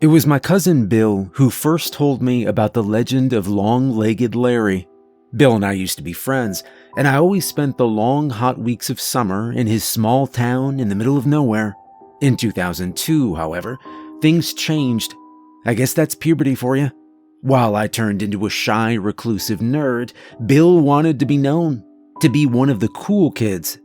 It was my cousin Bill who first told me about the legend of Long-Legged Larry. Bill and I used to be friends, and I always spent the long, hot weeks of summer in his small town in the middle of nowhere. In 2002, however, things changed. I guess that's puberty for you. While I turned into a shy, reclusive nerd, Bill wanted to be known, to be one of the cool kids.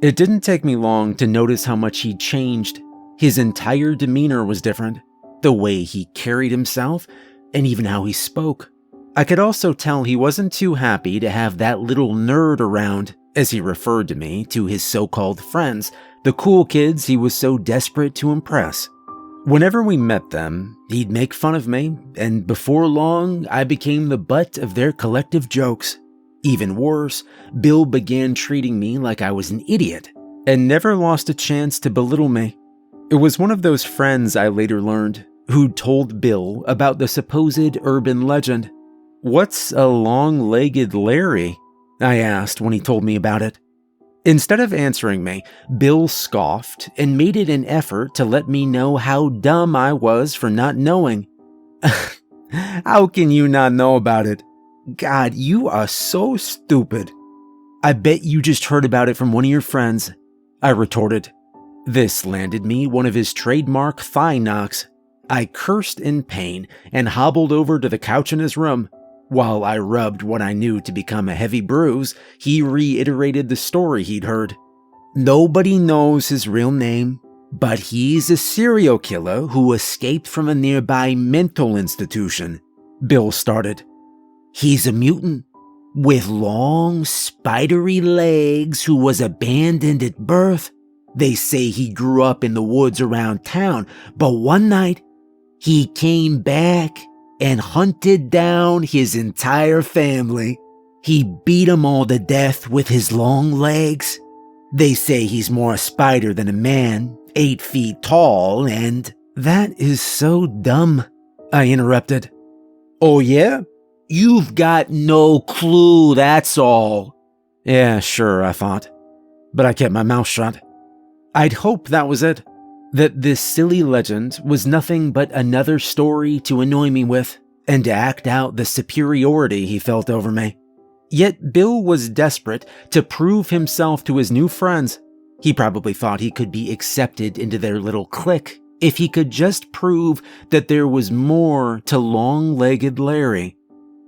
It didn't take me long to notice how much he'd changed. His entire demeanor was different, the way he carried himself, and even how he spoke. I could also tell he wasn't too happy to have that little nerd around, as he referred to me to his so-called friends, the cool kids he was so desperate to impress. Whenever we met them, he'd make fun of me, and before long, I became the butt of their collective jokes. Even worse, Bill began treating me like I was an idiot, and never lost a chance to belittle me. It was one of those friends, I later learned, who'd told Bill about the supposed urban legend. "What's a long-legged Larry?" I asked when he told me about it. Instead of answering me, Bill scoffed and made it an effort to let me know how dumb I was for not knowing. "How can you not know about it? God, you are so stupid." "I bet you just heard about it from one of your friends," I retorted. This landed me one of his trademark thigh knocks. I cursed in pain and hobbled over to the couch in his room. While I rubbed what I knew to become a heavy bruise, he reiterated the story he'd heard. "Nobody knows his real name, but he's a serial killer who escaped from a nearby mental institution," Bill started. "He's a mutant with long, spidery legs who was abandoned at birth. They say he grew up in the woods around town, but one night he came back and hunted down his entire family. He beat them all to death with his long legs. They say he's more a spider than a man, 8 feet tall, and—" "That is so dumb," I interrupted. "Oh yeah? You've got no clue, that's all." Yeah, sure, I thought. But I kept my mouth shut. I'd hoped that was it. That this silly legend was nothing but another story to annoy me with, and to act out the superiority he felt over me. Yet Bill was desperate to prove himself to his new friends. He probably thought he could be accepted into their little clique if he could just prove that there was more to Long-Legged Larry.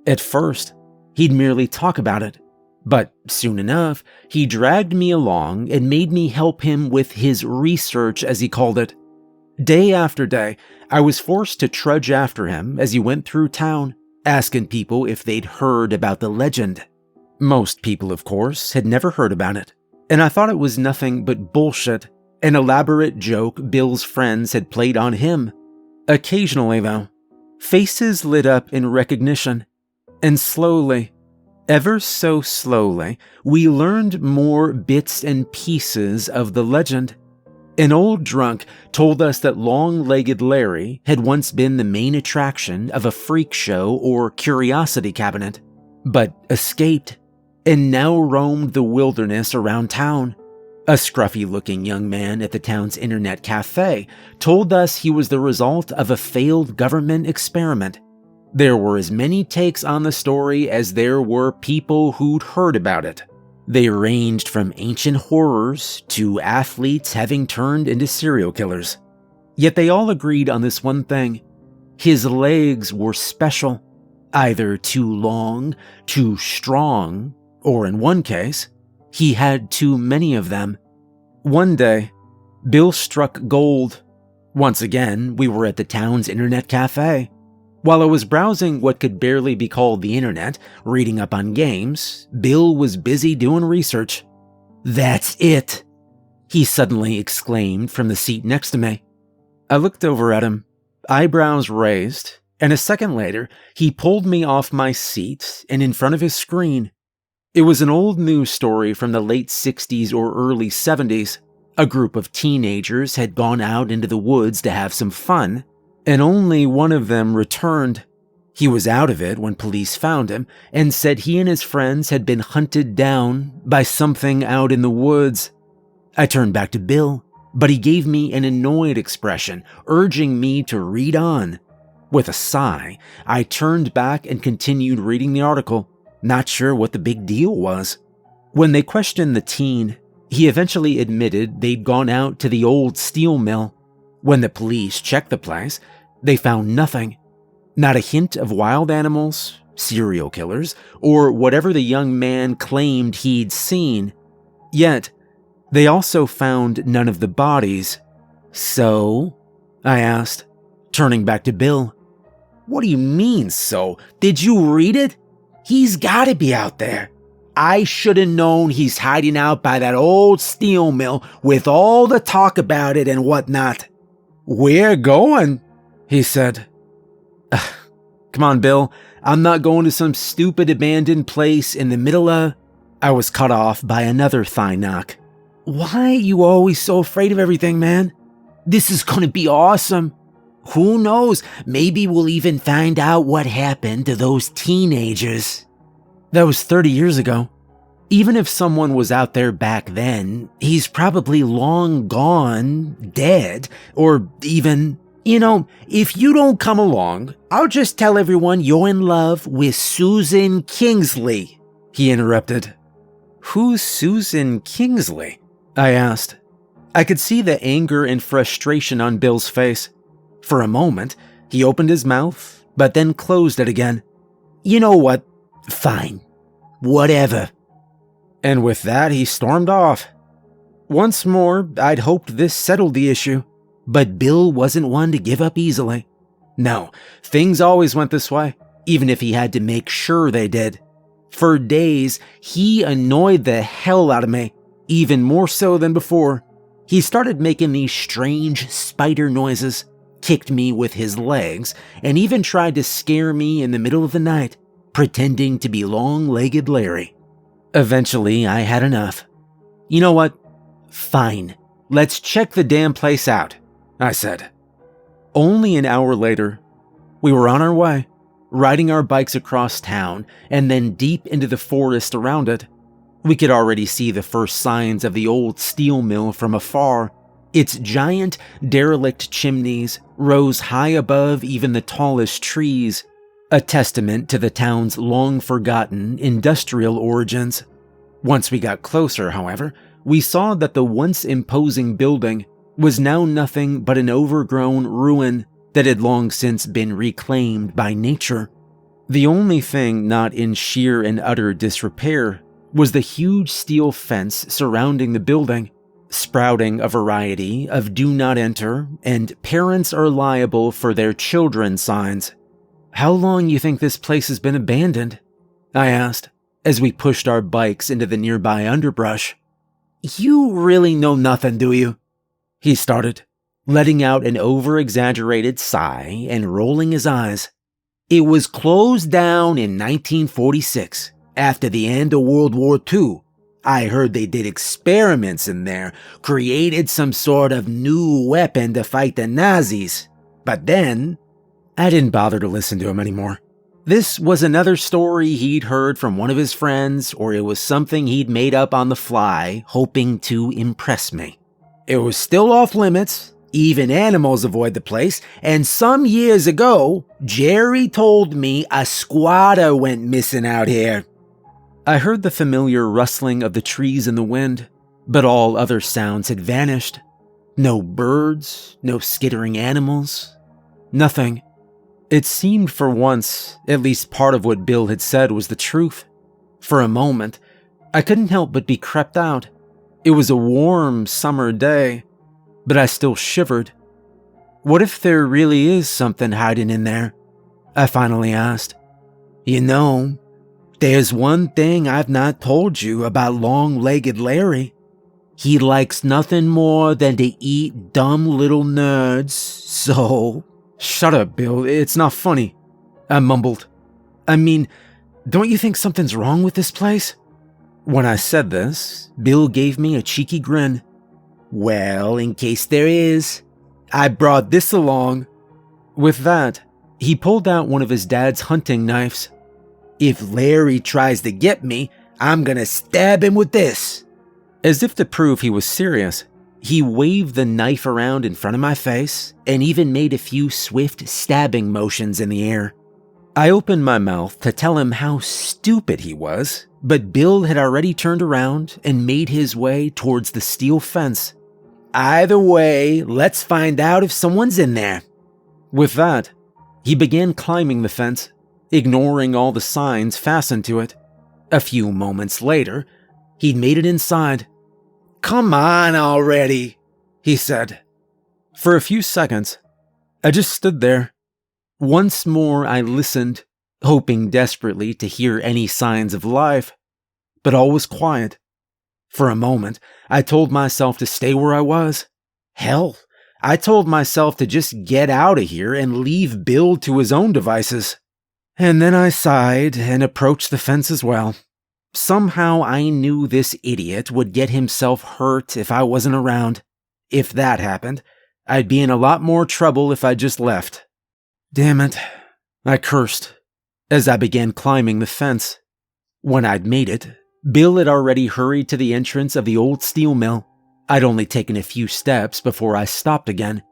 At first, he'd merely talk about it. But soon enough, he dragged me along and made me help him with his research, as he called it. Day after day, I was forced to trudge after him as he went through town, asking people if they'd heard about the legend. Most people, of course, had never heard about it, and I thought it was nothing but bullshit, an elaborate joke Bill's friends had played on him. Occasionally, though, faces lit up in recognition, and slowly, ever so slowly, we learned more bits and pieces of the legend. An old drunk told us that Long-Legged Larry had once been the main attraction of a freak show or curiosity cabinet, but escaped, and now roamed the wilderness around town. A scruffy-looking young man at the town's internet cafe told us he was the result of a failed government experiment. There were as many takes on the story as there were people who'd heard about it. They ranged from ancient horrors to athletes having turned into serial killers. Yet they all agreed on this one thing. His legs were special, either too long, too strong, or in one case, he had too many of them. One day, Bill struck gold. Once again, we were at the town's internet cafe. While I was browsing what could barely be called the internet, reading up on games, Bill was busy doing research. "That's it!" he suddenly exclaimed from the seat next to me. I looked over at him, eyebrows raised, and a second later, he pulled me off my seat and in front of his screen. It was an old news story from the late 60s or early 70s. A group of teenagers had gone out into the woods to have some fun, and only one of them returned. He was out of it when police found him and said he and his friends had been hunted down by something out in the woods. I turned back to Bill, but he gave me an annoyed expression, urging me to read on. With a sigh, I turned back and continued reading the article, not sure what the big deal was. When they questioned the teen, he eventually admitted they'd gone out to the old steel mill. When the police checked the place, they found nothing. Not a hint of wild animals, serial killers, or whatever the young man claimed he'd seen. Yet, they also found none of the bodies. So? I asked, turning back to Bill. What do you mean, so? Did you read it? He's gotta be out there. I should have known he's hiding out by that old steel mill with all the talk about it and whatnot. We're going, he said. Come on, Bill. I'm not going to some stupid abandoned place in the middle of... I was cut off by another thigh knock. Why are you always so afraid of everything, man? This is gonna be awesome. Who knows, maybe we'll even find out what happened to those teenagers. That was 30 years ago. Even if someone was out there back then, he's probably long gone, dead, or even... You know, if you don't come along, I'll just tell everyone you're in love with Susan Kingsley, he interrupted. Who's Susan Kingsley? I asked. I could see the anger and frustration on Bill's face. For a moment, he opened his mouth, but then closed it again. You know what? Fine. Whatever. And with that, he stormed off. Once more, I'd hoped this settled the issue, but Bill wasn't one to give up easily. No, things always went this way, even if he had to make sure they did. For days, he annoyed the hell out of me, even more so than before. He started making these strange spider noises, kicked me with his legs, and even tried to scare me in the middle of the night, pretending to be long-legged Larry. Eventually, I had enough. You know what? Fine. Let's check the damn place out, I said. Only an hour later, we were on our way, riding our bikes across town and then deep into the forest around it. We could already see the first signs of the old steel mill from afar. Its giant, derelict chimneys rose high above even the tallest trees, a testament to the town's long-forgotten industrial origins. Once we got closer, however, we saw that the once imposing building was now nothing but an overgrown ruin that had long since been reclaimed by nature. The only thing not in sheer and utter disrepair was the huge steel fence surrounding the building, sprouting a variety of "do not enter" and "parents are liable for their children" signs. How long you think this place has been abandoned? I asked, as we pushed our bikes into the nearby underbrush. You really know nothing, do you? He started, letting out an over-exaggerated sigh and rolling his eyes. It was closed down in 1946, after the end of World War II. I heard they did experiments in there, created some sort of new weapon to fight the Nazis. But then, I didn't bother to listen to him anymore. This was another story he'd heard from one of his friends, or it was something he'd made up on the fly, hoping to impress me. It was still off limits. Even animals avoid the place, and some years ago, Jerry told me a squatter went missing out here. I heard the familiar rustling of the trees in the wind, but all other sounds had vanished. No birds, no skittering animals, nothing. It seemed for once, at least part of what Bill had said was the truth. For a moment, I couldn't help but be creeped out. It was a warm summer day, but I still shivered. What if there really is something hiding in there? I finally asked. You know, there's one thing I've not told you about long-legged Larry. He likes nothing more than to eat dumb little nerds, so... Shut up, Bill. It's not funny, I mumbled. I mean, don't you think something's wrong with this place? When I said this, Bill gave me a cheeky grin. Well, in case there is, I brought this along. With that, he pulled out one of his dad's hunting knives. If Larry tries to get me, I'm gonna stab him with this. As if to prove he was serious, He waved the knife around in front of my face and even made a few swift stabbing motions in the air. I opened my mouth to tell him how stupid he was, but Bill had already turned around and made his way towards the steel fence. "Either way, let's find out if someone's in there." With that, he began climbing the fence, ignoring all the signs fastened to it. A few moments later, he'd made it inside. "Come on already," he said. For a few seconds, I just stood there. Once more I listened, hoping desperately to hear any signs of life, but all was quiet. For a moment, I told myself to stay where I was. Hell, I told myself to just get out of here and leave Bill to his own devices. And then I sighed and approached the fence as well. Somehow I knew this idiot would get himself hurt if I wasn't around. If that happened, I'd be in a lot more trouble if I just left. Damn it, I cursed as I began climbing the fence. When I'd made it, Bill had already hurried to the entrance of the old steel mill. I'd only taken a few steps before I stopped again.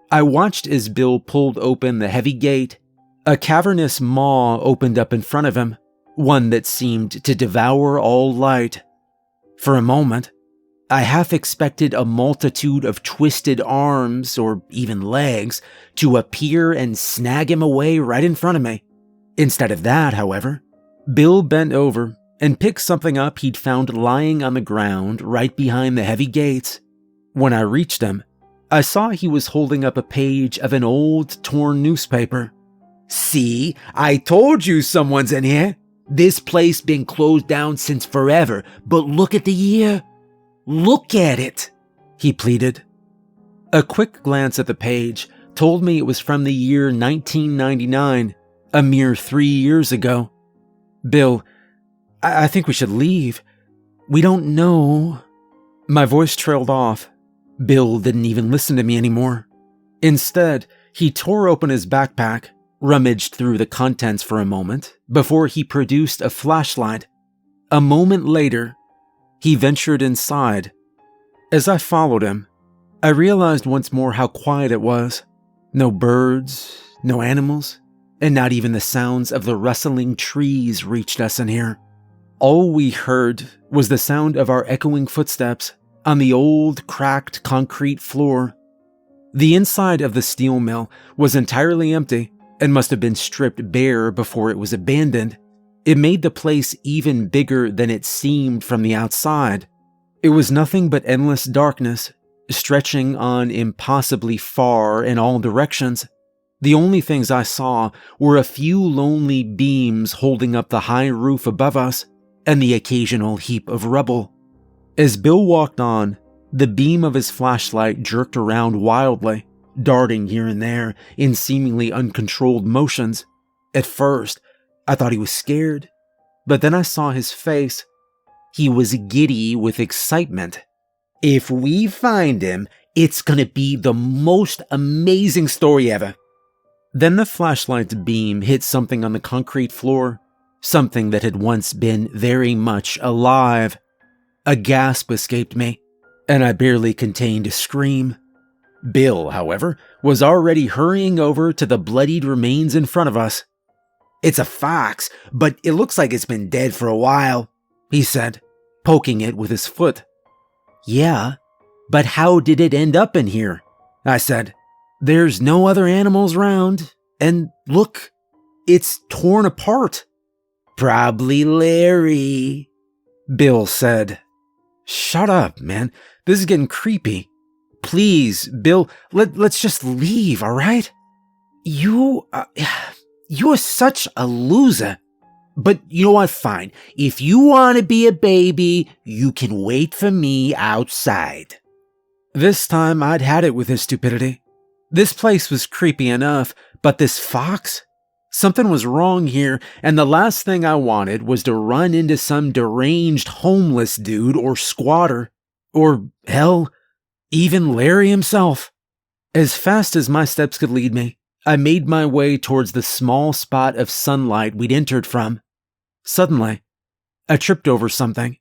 I watched as Bill pulled open the heavy gate. A cavernous maw opened up in front of him, one that seemed to devour all light. For a moment, I half expected a multitude of twisted arms, or even legs, to appear and snag him away right in front of me. Instead of that, however, Bill bent over and picked something up he'd found lying on the ground right behind the heavy gates. When I reached him, I saw he was holding up a page of an old, torn newspaper. "See, I told you someone's in here. This place been closed down since forever, but look at the year. Look at it," he pleaded. A quick glance at the page told me it was from the year 1999, a mere 3 years ago. "Bill, I think we should leave. We don't know." My voice trailed off. Bill didn't even listen to me anymore. Instead, he tore open his backpack, rummaged through the contents for a moment before he produced a flashlight. A moment later, he ventured inside. As I followed him, I realized once more how quiet it was. No birds, no animals, and not even the sounds of the rustling trees reached us in here. All we heard was the sound of our echoing footsteps on the old, cracked concrete floor. The inside of the steel mill was entirely empty and must have been stripped bare before it was abandoned. It made the place even bigger than it seemed from the outside. It was nothing but endless darkness, stretching on impossibly far in all directions. The only things I saw were a few lonely beams holding up the high roof above us and the occasional heap of rubble. As Bill walked on, the beam of his flashlight jerked around wildly, darting here and there in seemingly uncontrolled motions. At first, I thought he was scared, but then I saw his face. He was giddy with excitement. "If we find him, it's gonna be the most amazing story ever." Then the flashlight's beam hit something on the concrete floor, something that had once been very much alive. A gasp escaped me, and I barely contained a scream. Bill, however, was already hurrying over to the bloodied remains in front of us. "It's a fox, but it looks like it's been dead for a while," he said, poking it with his foot. "Yeah, but how did it end up in here?" I said. "There's no other animals around, and look, it's torn apart." "Probably Larry," Bill said. "Shut up, man. This is getting creepy. Please, Bill, let's just leave, all right? You're such a loser. But you know what, fine. If you want to be a baby, you can wait for me outside." This time I'd had it with his stupidity. This place was creepy enough, but this fox? Something was wrong here, and the last thing I wanted was to run into some deranged homeless dude or squatter. Or, hell, even Larry himself. As fast as my steps could lead me, I made my way towards the small spot of sunlight we'd entered from. Suddenly, I tripped over something.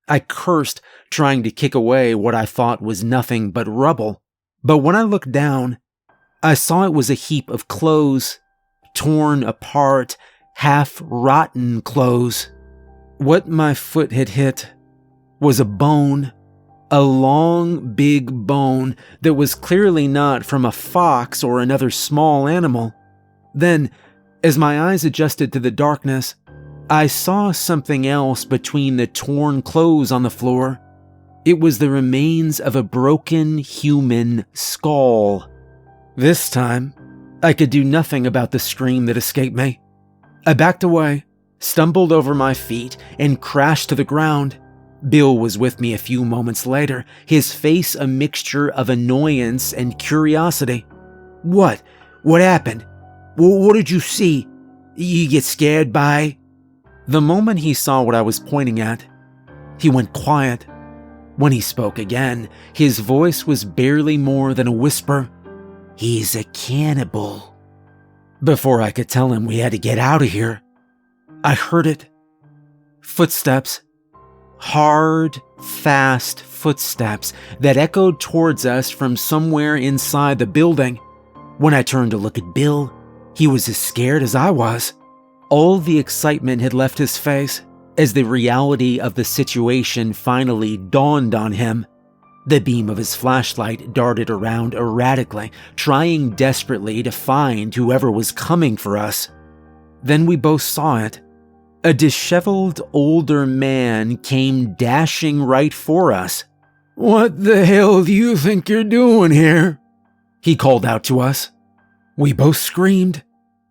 I cursed, trying to kick away what I thought was nothing but rubble. But when I looked down, I saw it was a heap of clothes, torn apart, half-rotten clothes. What my foot had hit was a bone, a long, big bone that was clearly not from a fox or another small animal. Then, as my eyes adjusted to the darkness, I saw something else between the torn clothes on the floor. It was the remains of a broken human skull. This time, I could do nothing about the scream that escaped me. I backed away, stumbled over my feet, and crashed to the ground. Bill was with me a few moments later, his face a mixture of annoyance and curiosity. What? What happened? What did you see? You get scared by? The moment he saw what I was pointing at, he went quiet. When he spoke again, his voice was barely more than a whisper. He's a cannibal. Before I could tell him we had to get out of here, I heard it. Footsteps. Hard, fast footsteps that echoed towards us from somewhere inside the building. When I turned to look at Bill, he was as scared as I was. All the excitement had left his face as the reality of the situation finally dawned on him. The beam of his flashlight darted around erratically, trying desperately to find whoever was coming for us. Then we both saw it. A disheveled older man came dashing right for us. "What the hell do you think you're doing here?" he called out to us. We both screamed.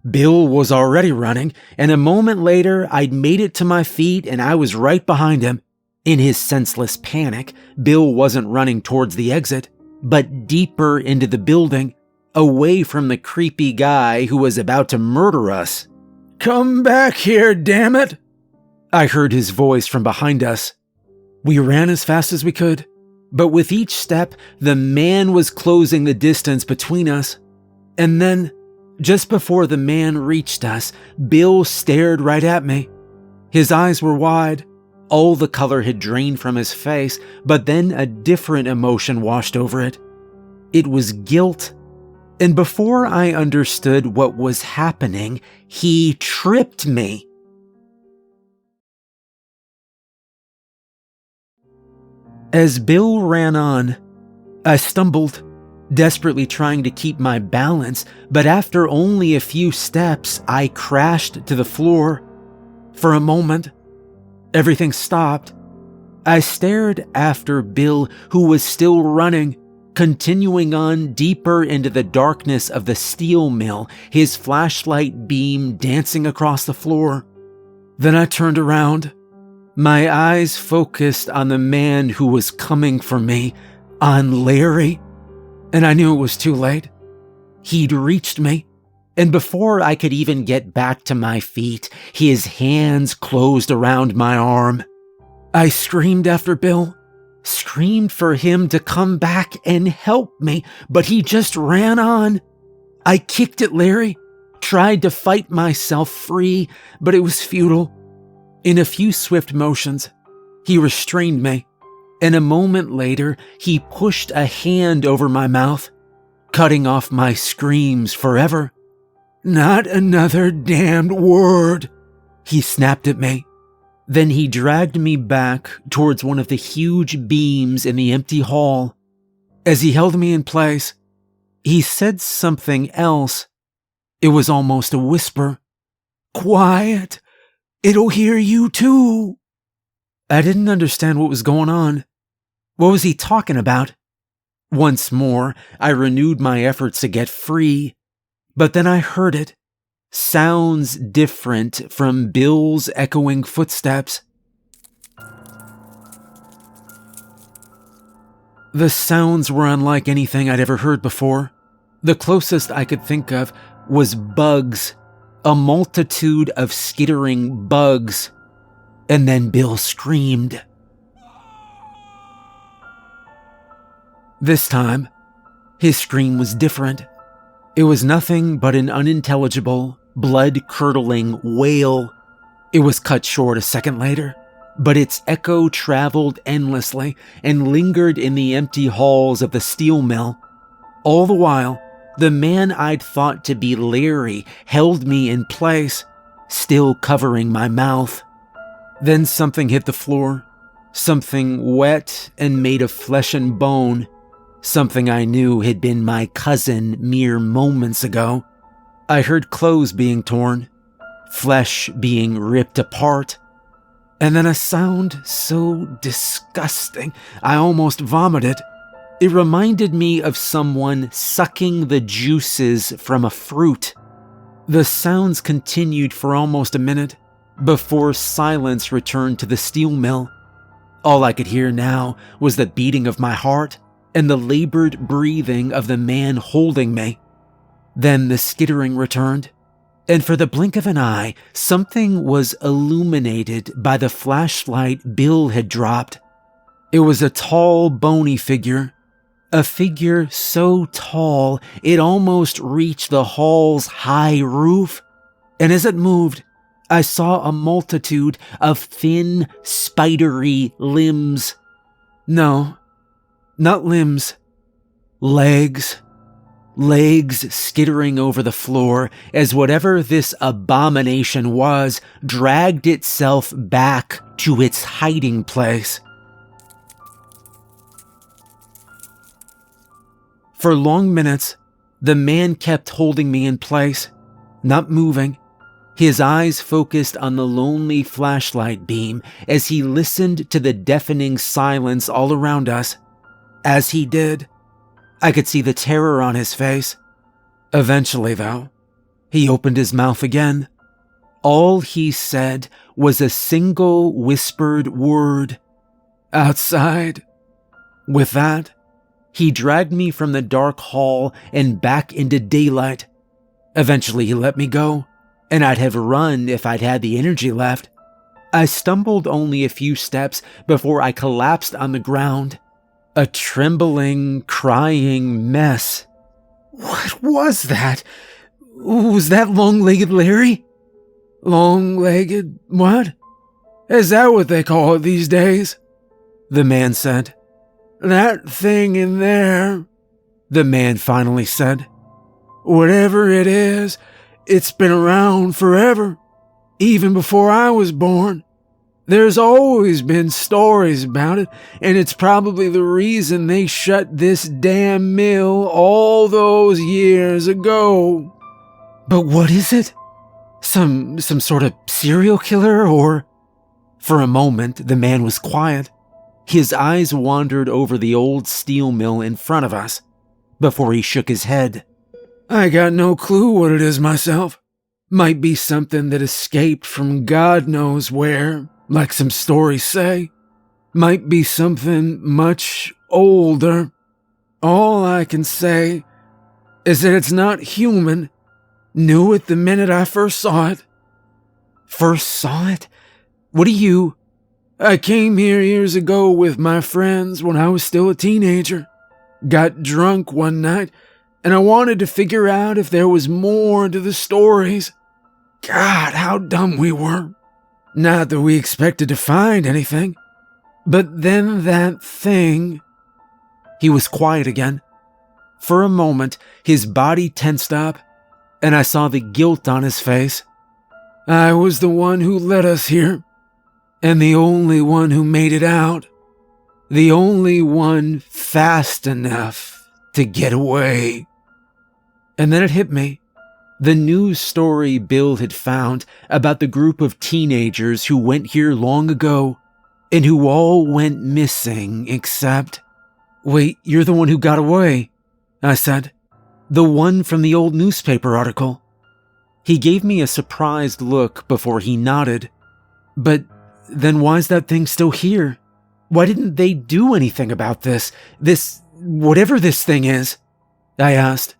Bill was already running, and a moment later I'd made it to my feet and I was right behind him. In his senseless panic, Bill wasn't running towards the exit, but deeper into the building, away from the creepy guy who was about to murder us. "Come back here, damn it!" I heard his voice from behind us. We ran as fast as we could, but with each step, the man was closing the distance between us. And then, just before the man reached us, Bill stared right at me. His eyes were wide. All the color had drained from his face, but then a different emotion washed over it. It was guilt. And before I understood what was happening, he tripped me. As Bill ran on, I stumbled, desperately trying to keep my balance, but after only a few steps, I crashed to the floor. For a moment, everything stopped. I stared after Bill, who was still running, continuing on deeper into the darkness of the steel mill, his flashlight beam dancing across the floor. Then I turned around, my eyes focused on the man who was coming for me, on Larry, and I knew it was too late. He'd reached me, and before I could even get back to my feet, his hands closed around my arm. I screamed after Bill, screamed for him to come back and help me, but he just ran on. I kicked at Larry, tried to fight myself free, but it was futile. In a few swift motions, he restrained me, and a moment later, he pushed a hand over my mouth, cutting off my screams forever. "Not another damned word," he snapped at me. Then he dragged me back towards one of the huge beams in the empty hall. As he held me in place, he said something else. It was almost a whisper. "Quiet. It'll hear you too." I didn't understand what was going on. What was he talking about? Once more, I renewed my efforts to get free, but then I heard it. Sounds different from Bill's echoing footsteps. The sounds were unlike anything I'd ever heard before. The closest I could think of was bugs, a multitude of skittering bugs. And then Bill screamed. This time, his scream was different. It was nothing but an unintelligible, blood-curdling wail. It was cut short a second later, but its echo traveled endlessly and lingered in the empty halls of the steel mill. All the while, the man I'd thought to be Larry held me in place, still covering my mouth. Then something hit the floor, something wet and made of flesh and bone, something I knew had been my cousin mere moments ago. I heard clothes being torn, flesh being ripped apart, and then a sound so disgusting I almost vomited. It reminded me of someone sucking the juices from a fruit. The sounds continued for almost a minute before silence returned to the steel mill. All I could hear now was the beating of my heart and the labored breathing of the man holding me. Then the skittering returned, and for the blink of an eye, something was illuminated by the flashlight Bill had dropped. It was a tall, bony figure, a figure so tall it almost reached the hall's high roof, and as it moved, I saw a multitude of thin, spidery limbs. No, not limbs. Legs. Legs skittering over the floor as whatever this abomination was dragged itself back to its hiding place. For long minutes, the man kept holding me in place, not moving, his eyes focused on the lonely flashlight beam as he listened to the deafening silence all around us. As he did, I could see the terror on his face. Eventually, though, he opened his mouth again. All he said was a single whispered word: "Outside." With that, he dragged me from the dark hall and back into daylight. Eventually, he let me go, and I'd have run if I'd had the energy left. I stumbled only a few steps before I collapsed on the ground, a trembling, crying mess. What was that? Was that long-legged Larry? Long-legged what? Is that what they call it these days? The man said. That thing in there, the man finally said. Whatever it is, it's been around forever, even before I was born. There's always been stories about it, and it's probably the reason they shut this damn mill all those years ago. But what is it? Some sort of serial killer, or? For a moment, the man was quiet. His eyes wandered over the old steel mill in front of us, before he shook his head. I got no clue what it is myself. Might be something that escaped from God knows where, like some stories say. Might be something much older. All I can say is that it's not human. Knew it the minute I first saw it. First saw it? What do you... I came here years ago with my friends when I was still a teenager. Got drunk one night, and I wanted to figure out if there was more to the stories. God, how dumb we were. Not that we expected to find anything. But then that thing... He was quiet again. For a moment, his body tensed up, and I saw the guilt on his face. I was the one who led us here, and the only one who made it out. The only one fast enough to get away. And then it hit me. The news story Bill had found about the group of teenagers who went here long ago and who all went missing except... Wait, you're the one who got away, I said. The one from the old newspaper article. He gave me a surprised look before he nodded. But then why's that thing still here? Why didn't they do anything about this, whatever this thing is? I asked.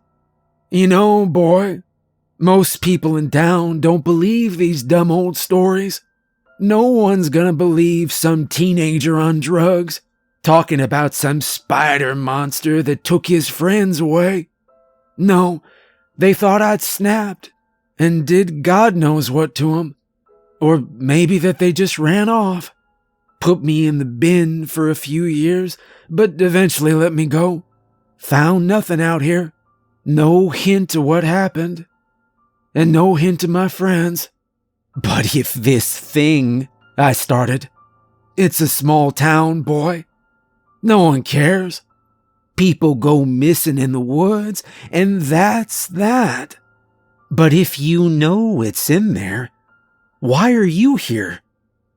You know, boy, most people in town don't believe these dumb old stories. No one's gonna believe some teenager on drugs talking about some spider monster that took his friends away. No, they thought I'd snapped and did God knows what to him. Or maybe that they just ran off. Put me in the bin for a few years, but eventually let me go. Found nothing out here. No hint of what happened. And no hint of my friends. But if this thing, I started. It's a small town, boy. No one cares. People go missing in the woods, and that's that. But if you know it's in there, why are you here?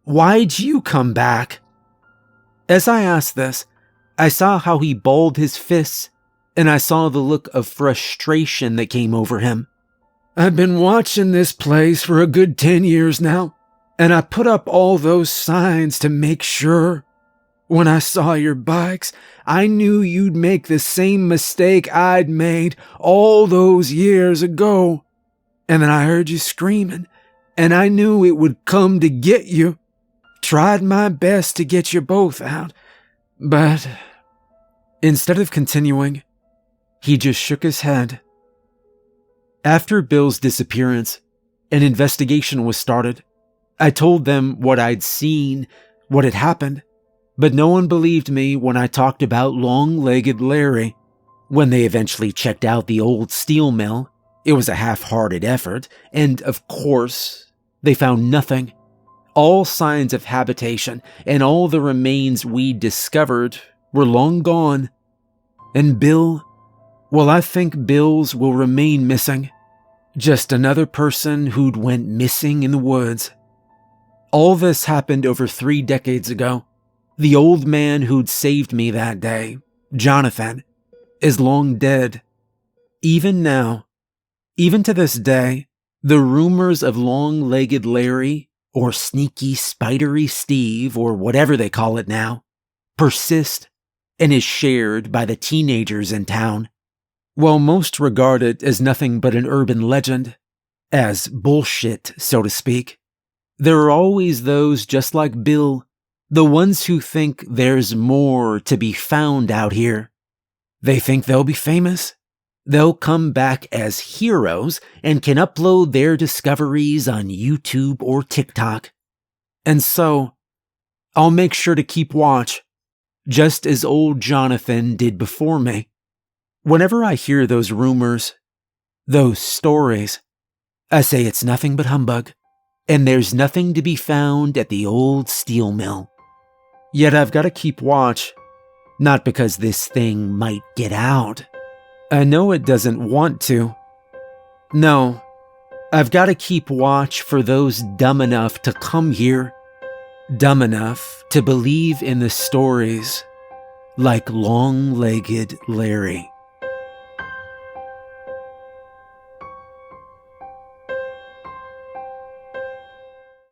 Why'd you come back? As I asked this, I saw how he balled his fists, and I saw the look of frustration that came over him. I've been watching this place for a good 10 years now, and I put up all those signs to make sure. When I saw your bikes, I knew you'd make the same mistake I'd made all those years ago. And then I heard you screaming, and I knew it would come to get you. Tried my best to get you both out, but instead of continuing, he just shook his head. After Bill's disappearance, an investigation was started. I told them what I'd seen, what had happened, but no one believed me when I talked about long-legged Larry. When they eventually checked out the old steel mill, it was a half-hearted effort, and of course, they found nothing. All signs of habitation and all the remains we discovered were long gone. And Bill, well, I think Bill's will remain missing. Just another person who'd went missing in the woods. All this happened over 3 decades ago. The old man who'd saved me that day, Jonathan, is long dead. Even now, even to this day, the rumors of long-legged Larry, or sneaky spidery Steve, or whatever they call it now, persist and is shared by the teenagers in town. While most regard it as nothing but an urban legend, as bullshit, so to speak, there are always those just like Bill, the ones who think there's more to be found out here. They think they'll be famous. They'll come back as heroes and can upload their discoveries on YouTube or TikTok. And so, I'll make sure to keep watch, just as old Jonathan did before me. Whenever I hear those rumors, those stories, I say it's nothing but humbug, and there's nothing to be found at the old steel mill. Yet I've got to keep watch, not because this thing might get out. I know it doesn't want to. No, I've got to keep watch for those dumb enough to come here, dumb enough to believe in the stories like long-legged Larry.